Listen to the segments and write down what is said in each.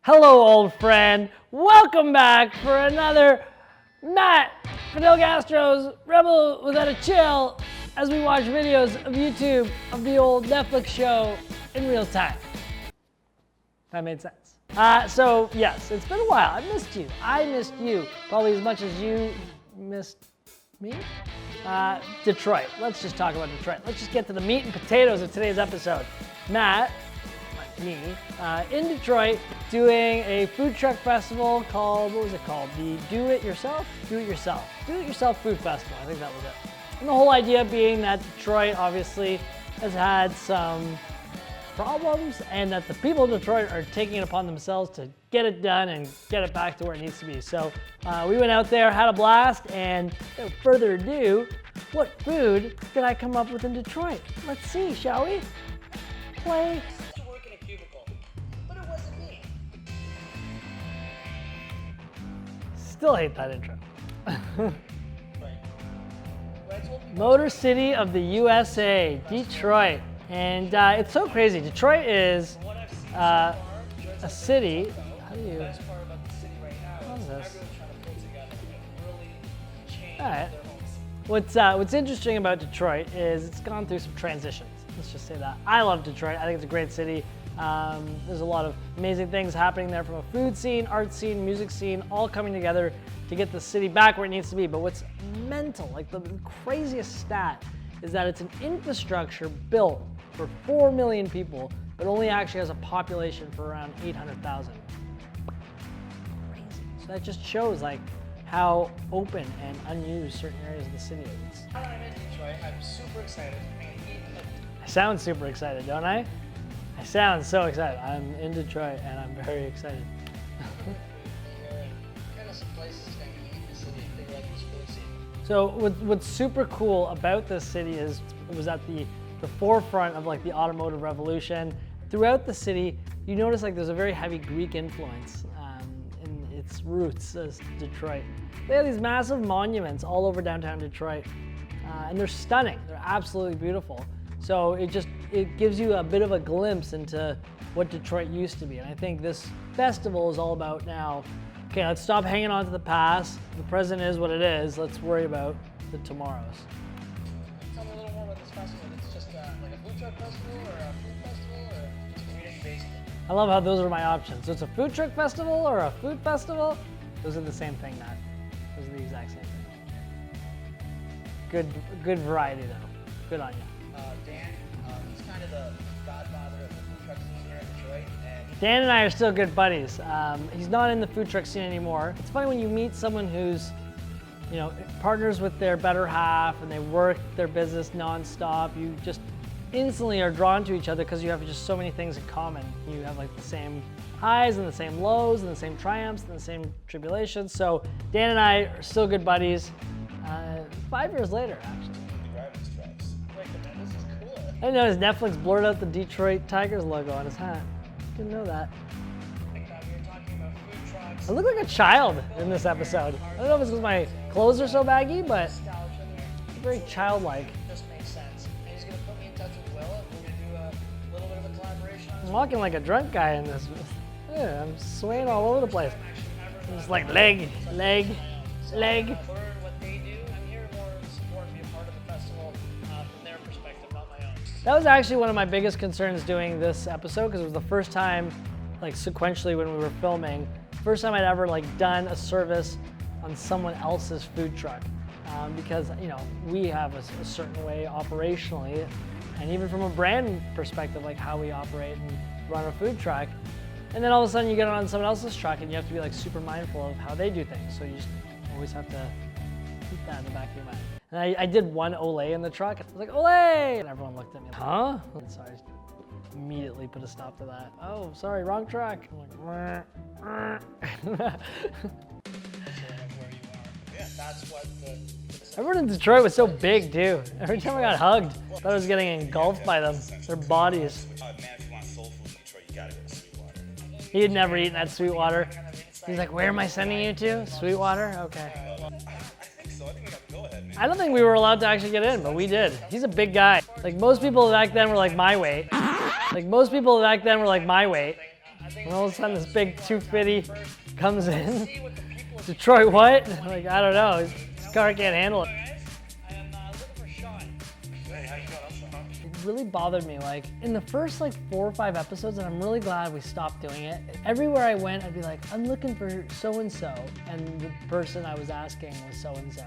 Hello, old friend. Welcome back for another Matt Fidel Castro's Rebel Without a Chill as we watch videos of YouTube of the old Netflix show in real time. That made sense. So yes, it's been a while. I missed you. I missed you probably as much as you missed me. Detroit. Let's just talk about Detroit. Let's just get to the meat and potatoes of today's episode. Matt, me, in Detroit doing a food truck festival called, what was it called? The Do It Yourself Food Festival. I think that was it. And the whole idea being that Detroit obviously has had some problems and that the people of Detroit are taking it upon themselves to get it done and get it back to where it needs to be. So we went out there, had a blast, and without further ado, what food did I come up with in Detroit? Let's see, shall we? Play. Still hate that intro. Motor City of the USA, Detroit. And it's so crazy. Detroit is a city. How do you? What is this? All right. What's interesting about Detroit is it's gone through some transitions. Let's just say that. I love Detroit. I think it's a great city. There's a lot of amazing things happening there from a food scene, art scene, music scene, all coming together to get the city back where it needs to be. But what's mental, like the craziest stat, is that it's an infrastructure built for 4 million people, but only actually has a population for around 800,000. Crazy. So that just shows like how open and unused certain areas of the city is. Now that I'm in Detroit, I'm super excited. I sound super excited, don't I? I sound so excited. I'm in Detroit and I'm very excited. So what's super cool about this city is it was at the forefront of like the automotive revolution. Throughout the city, you notice like there's a very heavy Greek influence in its roots as Detroit. They have these massive monuments all over downtown Detroit, and they're stunning. They're absolutely beautiful. So it gives you a bit of a glimpse into what Detroit used to be. And I think this festival is all about now, okay, let's stop hanging on to the past. The present is what it is. Let's worry about the tomorrows. Tell me a little more about this festival. It's just like a food truck festival or a food festival or just community-based? I love how those are my options. So it's a food truck festival or a food festival. Those are the same thing, Matt. Those are the exact same thing. Good variety though. Good on you. Dan, he's kind of the godfather of the food truck scene here in Detroit. And Dan and I are still good buddies. He's not in the food truck scene anymore. It's funny when you meet someone who's, you know, partners with their better half and they work their business nonstop. You just instantly are drawn to each other because you have just so many things in common. You have like the same highs and the same lows and the same triumphs and the same tribulations. So Dan and I are still good buddies. 5 years later, actually. I didn't know his Netflix blurred out the Detroit Tigers logo on his hat. Didn't know that. I look like a child in this episode. I don't know if it's because my clothes are so baggy, but it's very childlike. just makes sense. And he's going to put me in touch with Will and we're going to do a little bit of a collaboration on I'm walking like a drunk guy in this. Yeah, I'm swaying all over the place. I'm just like leg. learn what they do. I'm here more to support and be a part of the festival from their perspective, not my own. That was actually one of my biggest concerns doing this episode because it was the first time, like sequentially when we were filming, first time I'd ever like done a service on someone else's food truck. Because, you know, we have a certain way operationally and even from a brand perspective, like how we operate and run a food truck. And then all of a sudden you get on someone else's truck and you have to be like super mindful of how they do things. So you just always have to keep that in the back of your mind. And I did one Olay in the truck. I was like, Olay! And everyone looked at me like, huh? And so I immediately put a stop to that. Oh, sorry, wrong truck. I'm like, That's what everyone in Detroit was so big too. Every time I got hugged, I thought I was getting engulfed by them, their bodies. Man, if you want soul food in Detroit, you gotta go to Sweetwater. He had never eaten at Sweetwater. He's like, where am I sending you to? Sweetwater? Okay. I think so. I think we got to go ahead, man. I don't think we were allowed to actually get in, but we did. He's a big guy. Like most people back then were like my weight. think And all of a sudden, this big sweet water 250 first. comes in. See what the people of Detroit what? Like, I don't know. This car can't handle it. guys, I am looking for Sean. Hey, how you doing? I'm Sean. It really bothered me. Like, in the first like 4 or 5 episodes, and I'm really glad we stopped doing it. Everywhere I went, I'd be like, I'm looking for so-and-so. And the person I was asking was so-and-so.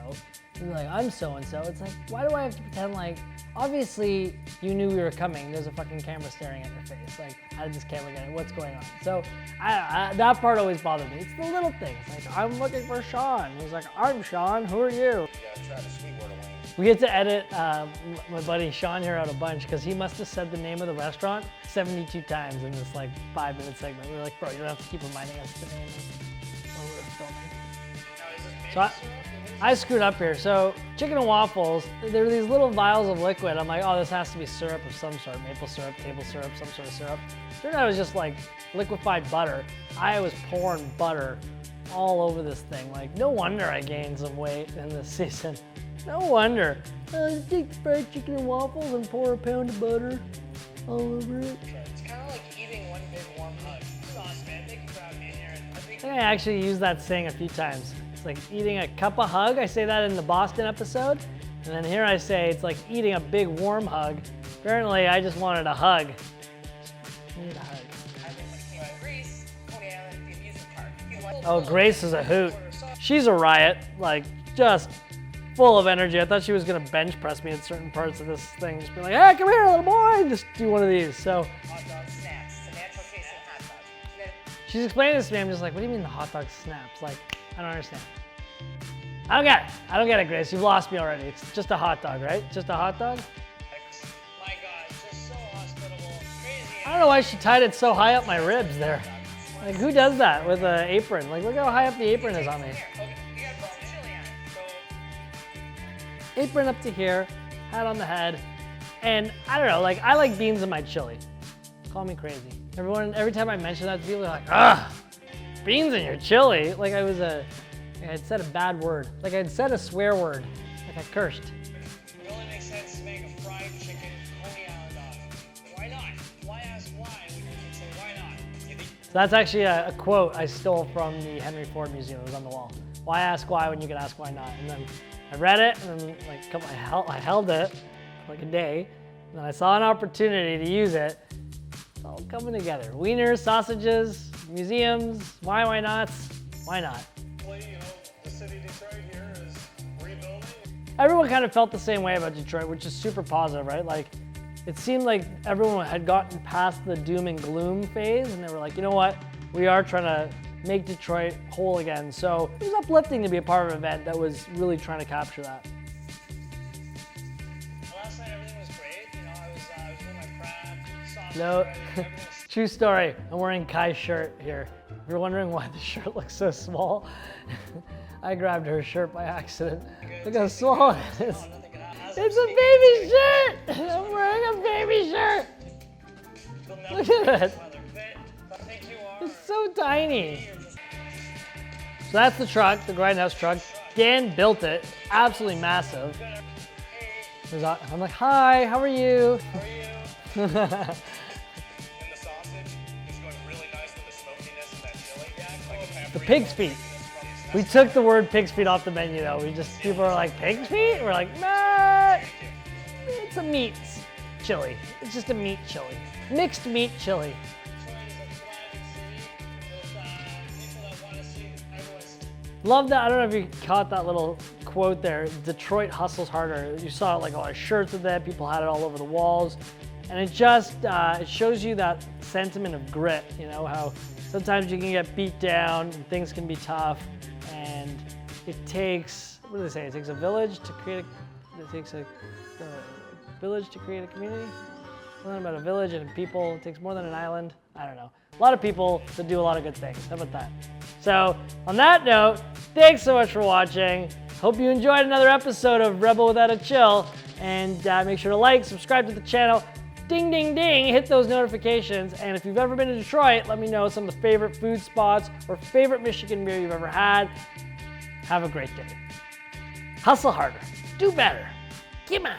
And like, I'm so-and-so. It's like, why do I have to pretend like, obviously you knew we were coming. There's a fucking camera staring at your face. Like, how did this camera get it? What's going on? So that part always bothered me. It's the little things. Like, I'm looking for Sean. He's like, I'm Sean, who are you? You gotta try the Sweetwater one. We get to edit my buddy Sean here out a bunch because he must have said the name of the restaurant 72 times in this like 5-minute segment. We were like, bro, you don't have to keep reminding us the name while we were filming. Now, is this So I screwed up here. So chicken and waffles, there are these little vials of liquid. I'm like, oh, this has to be syrup of some sort, maple syrup, table syrup, some sort of syrup. Turned out it was just like liquefied butter. I was pouring butter all over this thing. Like, no wonder I gained some weight in this season. No wonder. Just take the fried chicken and waffles and pour a pound of butter all over it. It's kind of like eating one big warm hug. This is awesome, man. Thank you for having me in here. I think I think I actually used that saying a few times. It's like eating a cup of hug. I say that in the Boston episode. And then here I say it's like eating a big warm hug. Apparently I just wanted a hug. I need a hug. I think when it came to Greece, Coney Island, the amusement park. Oh, Grace is a hoot. She's a riot, like just full of energy. I thought she was gonna bench press me in certain parts of this thing. Just be like, hey, come here, little boy, just do one of these. So Hot dog snacks. It's a natural tasting hot dog. You gotta- she's explaining this to me. I'm just like, what do you mean the hot dog snaps? Like, I don't understand. I don't get it. I don't get it, Grace. You've lost me already. It's just a hot dog, right? Just a hot dog? My God, just so hospitable. Crazy. I don't know why she tied it so high up my ribs there. Like, who does that with an apron? Like, look how high up the apron is on me. Okay, you got some chili on it. So, Apron up to here, hat on the head. And I don't know, like, I like beans in my chili. Call me crazy. Every time I mention that to people, they're like, ugh, beans in your chili? Like I'd said a bad word. Like I'd said a swear word. Like I cursed. it only makes sense to make a fried chicken Coney Island dog. Why not? Why ask why when you can say why not? So that's actually a quote I stole from the Henry Ford Museum. It was on the wall. Why ask why when you can ask why not? And then I read it, and then like I held it for like a day, and then I saw an opportunity to use it. It's all coming together. Wieners, sausages, museums. Why not? Why not? Well, you know, the city of Detroit here is rebuilding. Everyone kind of felt the same way about Detroit, which is super positive, right? Like, it seemed like everyone had gotten past the doom and gloom phase, and they were like, you know what? We are trying to make Detroit whole again. So it was uplifting to be a part of an event that was really trying to capture that. Last night everything was great. You know, I was doing my prep, sausage No, bread, everything was true story. I'm wearing Kai's shirt here. If you're wondering why the shirt looks so small, I grabbed her shirt by accident. Look how small it is. nothing could happen. It's a baby shirt! I'm wearing a baby shirt! Look at it. I think you are. It's so tiny. So that's the truck, the Grindhouse truck. Dan built it, absolutely massive. I'm like, hi, how are you? And the sausage is going really nice with the smokiness and that chili. Like a The paprika pig's feet. smokiness from We took the word pig's feet off the menu though. People are like, pig's feet? We're like, nah, it's a meat chili. It's just a meat chili. Mixed meat chili. Love that. I don't know if you caught that little quote there. Detroit hustles harder. You saw like a lot of shirts of that. People had it all over the walls. And it just, it shows you that sentiment of grit, you know, how sometimes you can get beat down and things can be tough. And it takes, what do they say? It takes a village to create it takes a village to create a community? Something about a village and people. It takes more than an island. I don't know. A lot of people to do a lot of good things. How about that? So on that note, thanks so much for watching. Hope you enjoyed another episode of Rebel Without a Chill. And make sure to like, subscribe to the channel. Ding, ding, ding, hit those notifications. And if you've ever been to Detroit, let me know some of the favorite food spots or favorite Michigan beer you've ever had. Have a great day. Hustle harder. Do better. Come on.